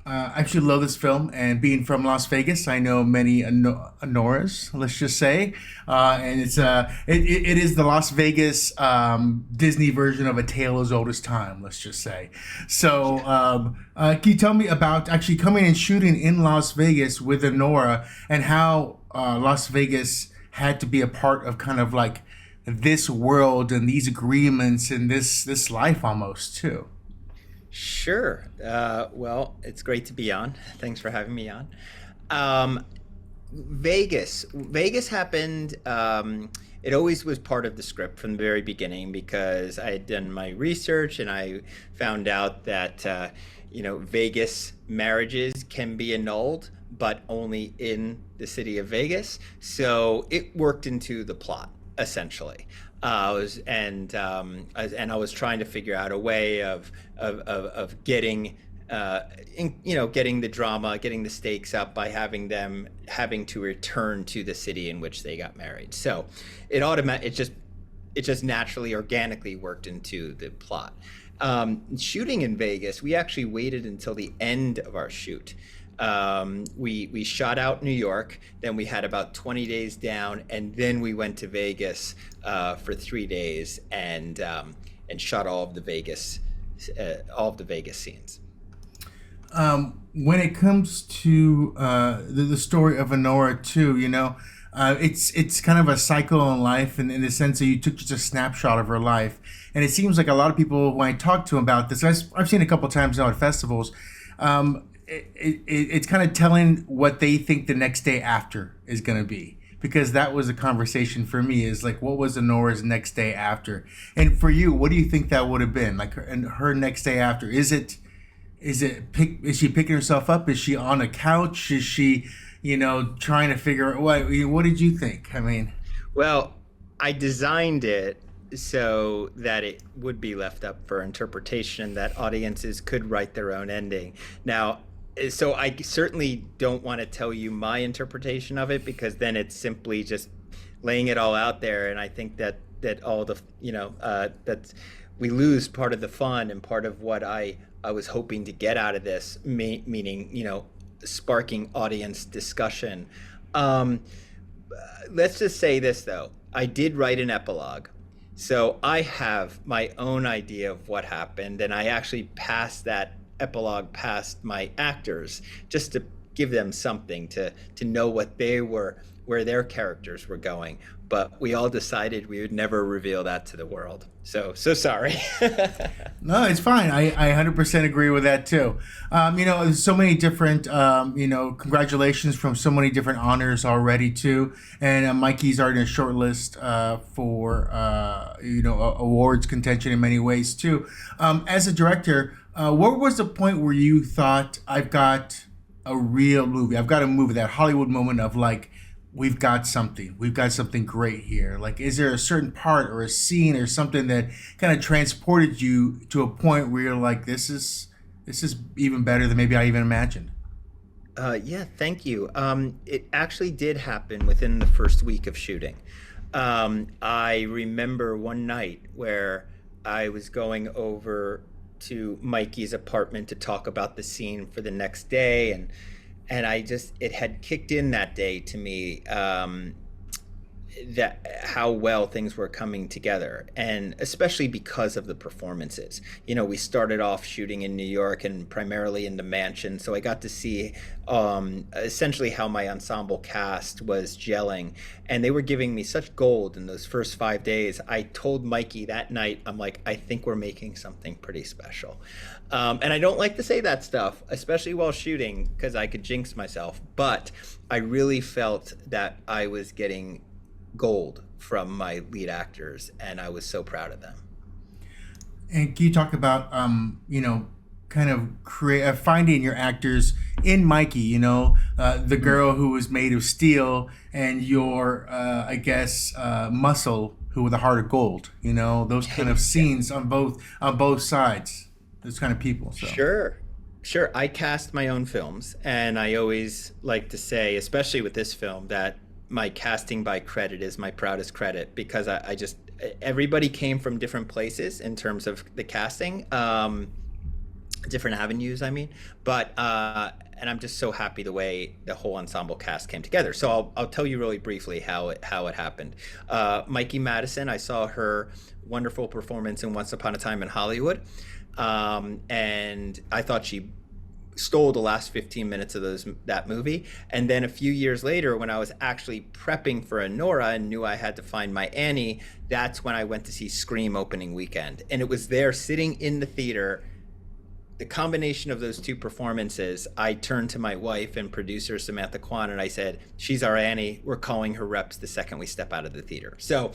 I actually love this film, and being from Las Vegas, I know many Anoras. Let's just say, and it is the Las Vegas Disney version of A Tale as Old as Time. Let's just say. So, can you tell me about actually coming and shooting in Las Vegas with Anora, and how Las Vegas had to be a part of kind of like this world and these agreements and this life almost too. Sure. Well, it's great to be on. Thanks for having me on. Um, Vegas happened. It always was part of the script from the very beginning because I had done my research and I found out that Vegas marriages can be annulled, but only in the city of Vegas. So it worked into the plot essentially. I was trying to figure out a way of getting getting the drama, getting the stakes up by having them having to return to the city in which they got married. So it just naturally, organically worked into the plot. Shooting in Vegas, we actually waited until the end of our shoot. We shot out New York, then we had about 20 days down, and then we went to Vegas for 3 days and shot all of the Vegas scenes. When it comes to the story of Anora too, it's kind of a cycle in life, and in the sense that you took just a snapshot of her life, and it seems like a lot of people when I talk to them about this, I've seen a couple times now at festivals. It's kind of telling what they think the next day after is going to be, because that was a conversation for me, is like, what was Honora's next day after? And for you, what do you think that would have been like her next day after? Is she picking herself up? Is she on a couch? Is she trying to figure out what did you think? I mean, Well, I designed it so that it would be left up for interpretation, that audiences could write their own ending. Now, so I certainly don't want to tell you my interpretation of it, because then it's simply just laying it all out there, and I think that all the that we lose part of the fun and part of what I was hoping to get out of this, meaning sparking audience discussion. Um, let's just say this though, I did write an epilogue. So I have my own idea of what happened, and I actually passed that epilogue past my actors just to give them something to know what they were, where their characters were going. But we all decided we would never reveal that to the world. So sorry. no, it's fine. I 100% agree with that too. There's so many different, congratulations from so many different honors already too. And Mikey's already in a short list for, awards contention in many ways too. As a director, what was the point where you thought, I've got a real movie? I've got a movie, that Hollywood moment of like, we've got something great here. Like, is there a certain part or a scene or something that kind of transported you to a point where you're like, this is even better than maybe I even imagined? Yeah, thank you. It actually did happen within the first week of shooting. I remember one night where I was going over to Mikey's apartment to talk about the scene for the next day, and it had kicked in that day to me, that how well things were coming together, and especially because of the performances. We started off shooting in New York and primarily in the mansion, so I got to see essentially how my ensemble cast was gelling, and they were giving me such gold in those first 5 days. I told Mikey that night, I'm like, I think we're making something pretty special. And I don't like to say that stuff, especially while shooting, because I could jinx myself, but I really felt that I was getting gold from my lead actors, and I was so proud of them. And can you talk about, kind of create finding your actors in Mikey? The girl who was made of steel, and your, I guess, muscle who with a heart of gold. Those kind of Yeah. scenes on both sides. Those kind of people. So. Sure. Sure. I cast my own films, and I always like to say, especially with this film, that my casting by credit is my proudest credit, because I just, everybody came from different places in terms of the casting. different avenues, I mean. But and I'm just so happy the way the whole ensemble cast came together. So I'll tell you really briefly how it happened. Mikey Madison, I saw her wonderful performance in Once Upon a Time in Hollywood, and I thought she stole the last 15 minutes of that movie. And then a few years later, when I was actually prepping for Anora and knew I had to find my Annie, that's when I went to see Scream opening weekend. And it was there sitting in the theater, the combination of those two performances. I turned to my wife and producer Samantha Kwan and I said, she's our Annie. We're calling her reps the second we step out of the theater. So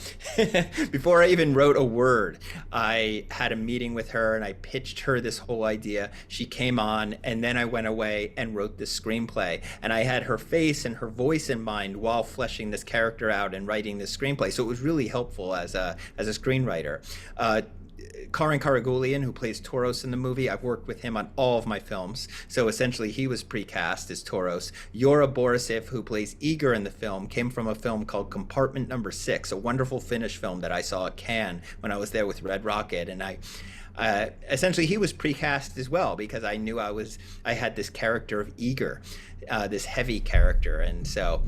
before I even wrote a word, I had a meeting with her and I pitched her this whole idea. She came on, and then I went away and wrote this screenplay. And I had her face and her voice in mind while fleshing this character out and writing this screenplay. So it was really helpful as a screenwriter. Karan Karagulian, who plays Toros in the movie, I've worked with him on all of my films. So essentially, he was pre-cast as Toros. Yora Borisov, who plays Igor in the film, came from a film called Compartment Number 6, a wonderful Finnish film that I saw at Cannes when I was there with Red Rocket. And essentially, he was pre-cast as well because I knew I had this character of Igor, this heavy character. And so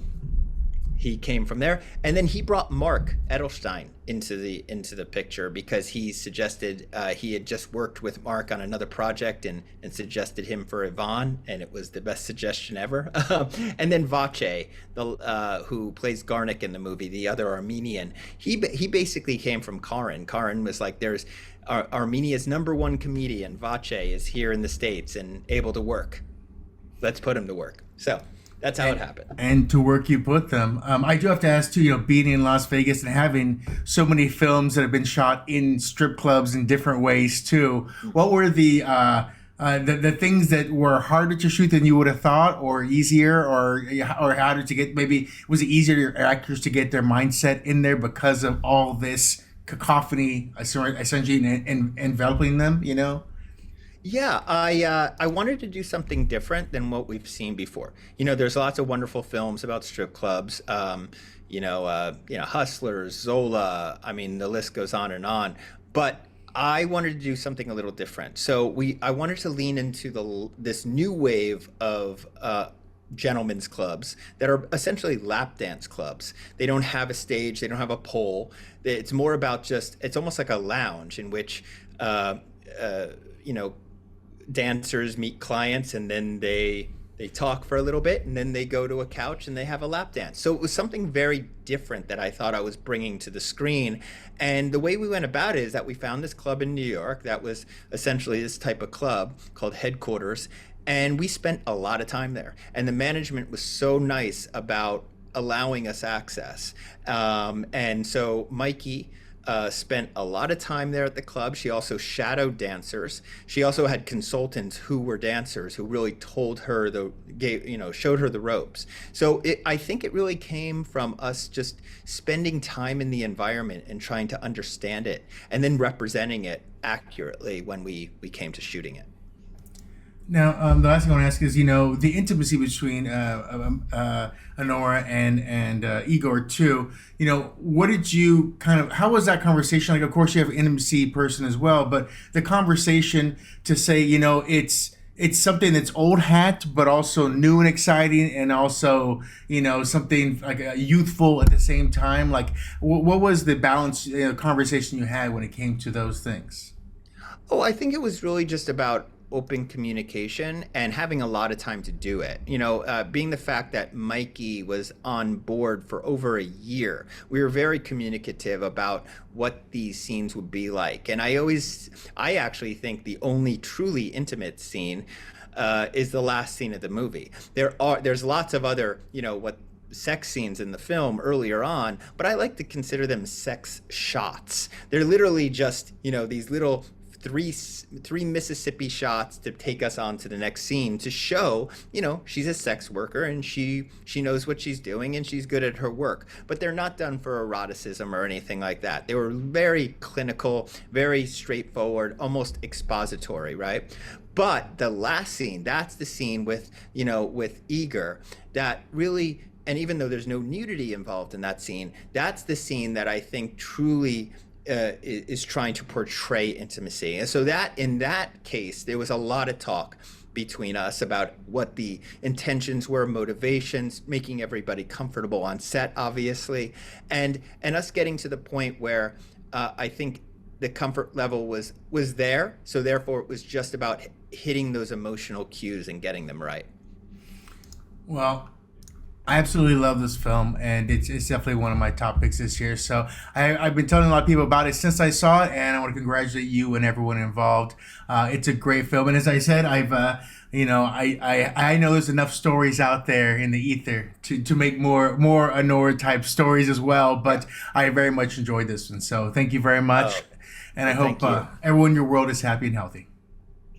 he came from there, and then he brought Mark Edelstein into the picture because he suggested he had just worked with Mark on another project and suggested him for Ivan, and it was the best suggestion ever. And then Vache, who plays Garnik in the movie, the other Armenian, he basically came from Karin. Karin was like, there's Armenia's #1 comedian, Vache, is here in the States and able to work. Let's put him to work. So that's how it happened. And to work you put them. I do have to ask too, being in Las Vegas and having so many films that have been shot in strip clubs in different ways too. What were the things that were harder to shoot than you would have thought, or easier, or harder to get? Maybe was it easier for actors to get their mindset in there because of all this cacophony, essentially enveloping them? Yeah, I wanted to do something different than what we've seen before. There's lots of wonderful films about strip clubs. Hustlers, Zola. I mean, the list goes on and on. But I wanted to do something a little different. So I wanted to lean into this new wave of gentlemen's clubs that are essentially lap dance clubs. They don't have a stage. They don't have a pole. It's more about it's almost like a lounge in which dancers meet clients, and then they talk for a little bit, and then they go to a couch and they have a lap dance. So it was something very different that I thought I was bringing to the screen. And the way we went about it is that we found this club in New York that was essentially this type of club called Headquarters, and we spent a lot of time there. And the management was so nice about allowing us access. And so Mikey spent a lot of time there at the club. She also shadowed dancers. She also had consultants who were dancers who really told her showed her the ropes. So I think it really came from us just spending time in the environment and trying to understand it, and then representing it accurately when we came to shooting it. Now, the last thing I want to ask is, the intimacy between Anora and Igor too. What did you how was that conversation? Like, of course, you have an intimacy person as well, but the conversation to say, it's something that's old hat, but also new and exciting, and also, something like youthful at the same time. Like, what was the balance conversation you had when it came to those things? Oh, I think it was really just about open communication and having a lot of time to do it. Being the fact that Mikey was on board for over a year, we were very communicative about what these scenes would be like. And I actually think the only truly intimate scene is the last scene of the movie. There's lots of other, sex scenes in the film earlier on, but I like to consider them sex shots. They're literally just, these little three Mississippi shots to take us on to the next scene to show, she's a sex worker and she knows what she's doing and she's good at her work. But they're not done for eroticism or anything like that. They were very clinical, very straightforward, almost expository, right? But the last scene, that's the scene with Igor that really, and even though there's no nudity involved in that scene, that's the scene that I think truly is trying to portray intimacy. And so that in that case, there was a lot of talk between us about what the intentions were, motivations, making everybody comfortable on set, obviously, and us getting to the point where I think the comfort level was there. So therefore, it was just about hitting those emotional cues and getting them right. Well, I absolutely love this film, and it's definitely one of my top picks this year. So I've been telling a lot of people about it since I saw it, and I want to congratulate you and everyone involved. It's a great film, and as I said, I know there's enough stories out there in the ether to make more Anora type stories as well. But I very much enjoyed this one, so thank you very much, and I hope everyone in your world is happy and healthy.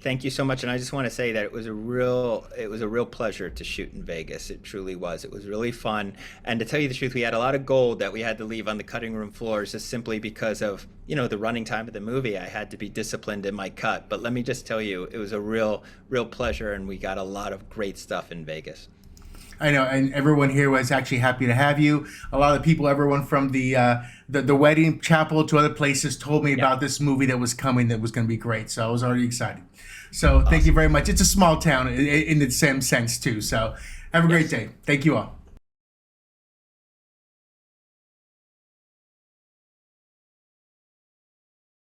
Thank you so much, and I just want to say that it was a real pleasure to shoot in Vegas. It truly was. It was really fun, and to tell you the truth, we had a lot of gold that we had to leave on the cutting room floors just simply because of the running time of the movie. I had to be disciplined in my cut, but let me just tell you, it was a real pleasure, and we got a lot of great stuff in Vegas. I know, and everyone here was actually happy to have you. A lot of people, everyone from the wedding chapel to other places, told me about this movie that was coming, that was going to be great. So I was already excited. So thank you very much. It's a small town in the same sense too. So have a great day. Thank you all.